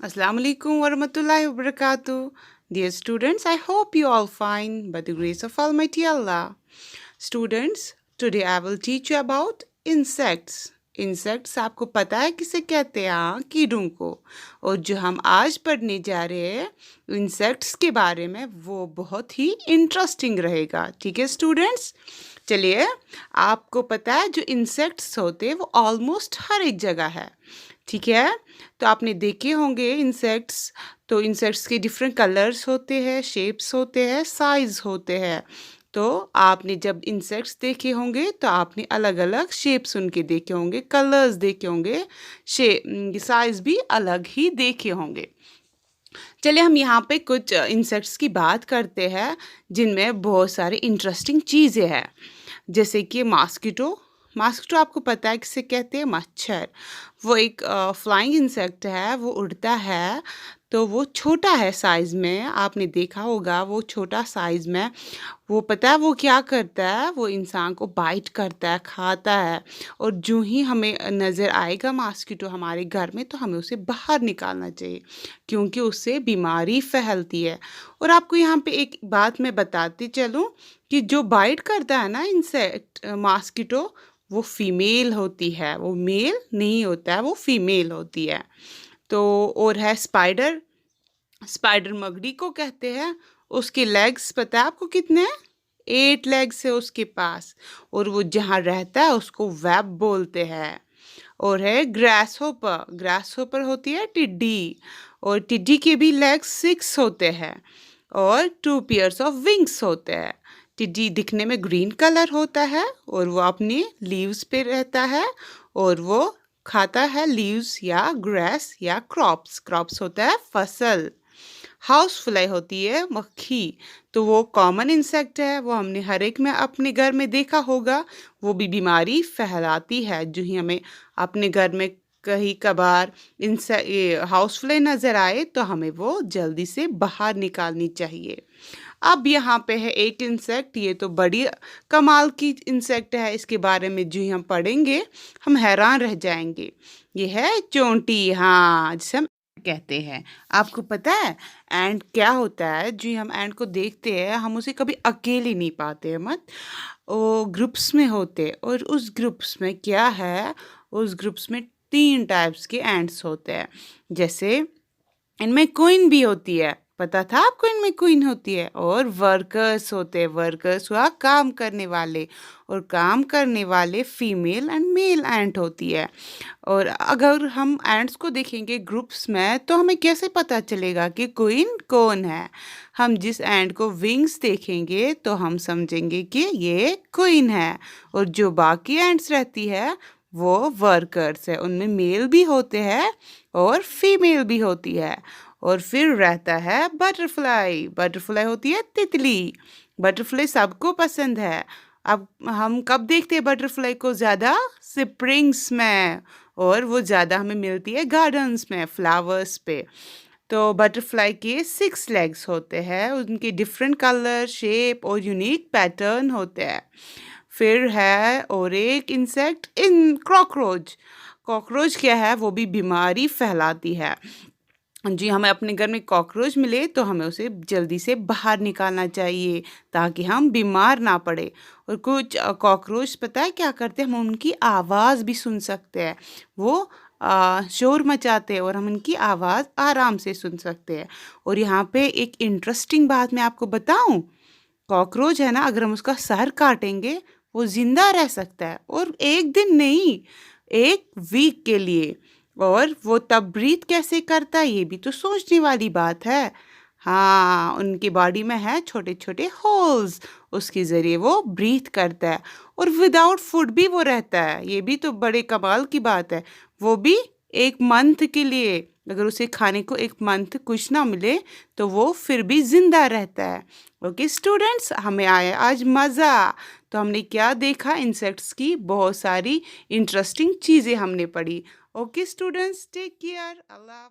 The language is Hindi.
Assalamu alaikum warahmatullahi wabarakatuh. Dear students, I hope you all fine by the grace of Almighty Allah. Students, today I will teach you about insects. Insects आपको पता है किसे कहते हैं? हाँ, कीड़ों को। और जो हम आज पढ़ने जा रहे हैं इंसेक्ट्स के बारे में वो बहुत ही इंटरेस्टिंग रहेगा। ठीक है स्टूडेंट्स, चलिए आपको पता है जो इंसेक्ट्स होते हैं वो ऑलमोस्ट हर एक जगह है। ठीक है, तो आपने देखे होंगे इंसेक्ट्स। तो इंसेक्ट्स के डिफरेंट कलर्स होते हैं, शेप्स होते हैं, साइज होते हैं। तो आपने जब इंसेक्ट्स देखे होंगे तो आपने अलग अलग शेप्स उनके देखे होंगे, कलर्स देखे होंगे, साइज भी अलग ही देखे होंगे। चलिए हम यहाँ पे कुछ इंसेक्ट्स की बात करते हैं जिनमें बहुत सारी इंटरेस्टिंग चीज़ें हैं। जैसे कि मॉस्किटो। मॉस्किटो आपको पता है किसे कहते हैं? मच्छर। वो एक फ्लाइंग इंसेक्ट है, वो उड़ता है। तो वो छोटा है साइज़ में, आपने देखा होगा वो छोटा साइज़ में। वो पता है वो क्या करता है? वो इंसान को बाइट करता है, खाता है। और जो ही हमें नज़र आएगा मॉस्किटो हमारे घर में तो हमें उसे बाहर निकालना चाहिए, क्योंकि उससे बीमारी फैलती है। और आपको यहाँ पे एक बात मैं बताती चलूँ कि जो बाइट करता है ना इंसेक्ट मॉस्किटो, वो फीमेल होती है, वो मेल नहीं होता है, वो फीमेल होती है। तो और है स्पाइडर। स्पाइडर मकड़ी को कहते हैं। उसके लेग्स पता है आपको कितने हैं? 8 लेग्स है उसके पास। और वो जहाँ रहता है उसको वेब बोलते हैं। और है ग्रास होपर। ग्रास होपर होती है टिड्डी। और टिड्डी के भी लेग्स 6 होते हैं और 2 पेयर्स ऑफ विंग्स होते हैं। टिड्डी दिखने में ग्रीन कलर होता है और वो अपनी लीव्स पे रहता है और वो खाता है लीव्स या ग्रास या क्रॉप्स। क्रॉप्स होता है फसल। हाउस फ्लाई होती है मक्खी। तो वो कॉमन इंसेक्ट है, वो हमने हर एक में अपने घर में देखा होगा। वो भी बीमारी फैलाती है। जो ही हमें अपने घर में कहीं कभार ये हाउस फ्लाई नज़र आए तो हमें वो जल्दी से बाहर निकालनी चाहिए। अब यहाँ पे है एक इंसेक्ट, ये तो बड़ी कमाल की इंसेक्ट है। इसके बारे में जो ही हम पढ़ेंगे हम हैरान रह जाएंगे। ये है चोंटी। हाँ, जिसे हम कहते हैं। आपको पता है एंड क्या होता है? जो हम एंड को देखते हैं हम उसे कभी अकेले नहीं पाते हैं, मत वो ग्रुप्स में होते हैं। और उस ग्रुप्स में क्या है? उस ग्रुप्स में 3 टाइप्स के एंड्स होते हैं। जैसे इनमें क्वीन भी होती है, पता था आपको? इनमें क्वीन होती है। और वर्कर्स होते हैं। वर्कर्स हुआ काम करने वाले, और काम करने वाले फीमेल एंड मेल एंट होती है। और अगर हम एंट्स को देखेंगे ग्रुप्स में तो हमें कैसे पता चलेगा कि क्वीन कौन है? हम जिस एंट को विंग्स देखेंगे तो हम समझेंगे कि ये क्वीन है। और जो बाकी एंट्स रहती है वो वर्कर्स है। उनमें मेल भी होते हैं और फीमेल भी होती है। और फिर रहता है बटरफ्लाई। बटरफ्लाई होती है तितली। बटरफ्लाई सबको पसंद है। अब हम कब देखते हैं बटरफ्लाई को ज़्यादा? स्प्रिंग्स में। और वो ज़्यादा हमें मिलती है गार्डन्स में, फ्लावर्स पे। तो बटरफ्लाई के 6 लेग्स होते हैं। उनके डिफरेंट कलर, शेप और यूनिक पैटर्न होते हैं। फिर है और एक इंसेक्ट इन कॉकरोच। कॉकरोच क्या है? वो भी बीमारी फैलाती है। जी, हमें अपने घर में कॉकरोच मिले तो हमें उसे जल्दी से बाहर निकालना चाहिए ताकि हम बीमार ना पड़े। और कुछ कॉकरोच पता है क्या करते हैं? हम उनकी आवाज़ भी सुन सकते हैं। वो शोर मचाते हैं और हम उनकी आवाज़ आराम से सुन सकते हैं। और यहाँ पे एक इंटरेस्टिंग बात मैं आपको बताऊँ। कॉकरोच है ना, अगर हम उसका सर काटेंगे वो ज़िंदा रह सकता है, और 1 दिन नहीं, 1 वीक के लिए। और वो तब ब्रीथ कैसे करता है ये भी तो सोचने वाली बात है। हाँ, उनकी बॉडी में है छोटे छोटे होल्स, उसके ज़रिए वो ब्रीथ करता है। और विदाउट फूड भी वो रहता है, ये भी तो बड़े कमाल की बात है। वो भी 1 मंथ के लिए, अगर उसे खाने को 1 मंथ कुछ ना मिले तो वो फिर भी ज़िंदा रहता है। ओके स्टूडेंट्स, हमें आया आज मज़ा। तो हमने क्या देखा? इंसेक्ट्स की बहुत सारी इंटरेस्टिंग चीज़ें हमने पढ़ी। Okay students, take care. अल्लाह।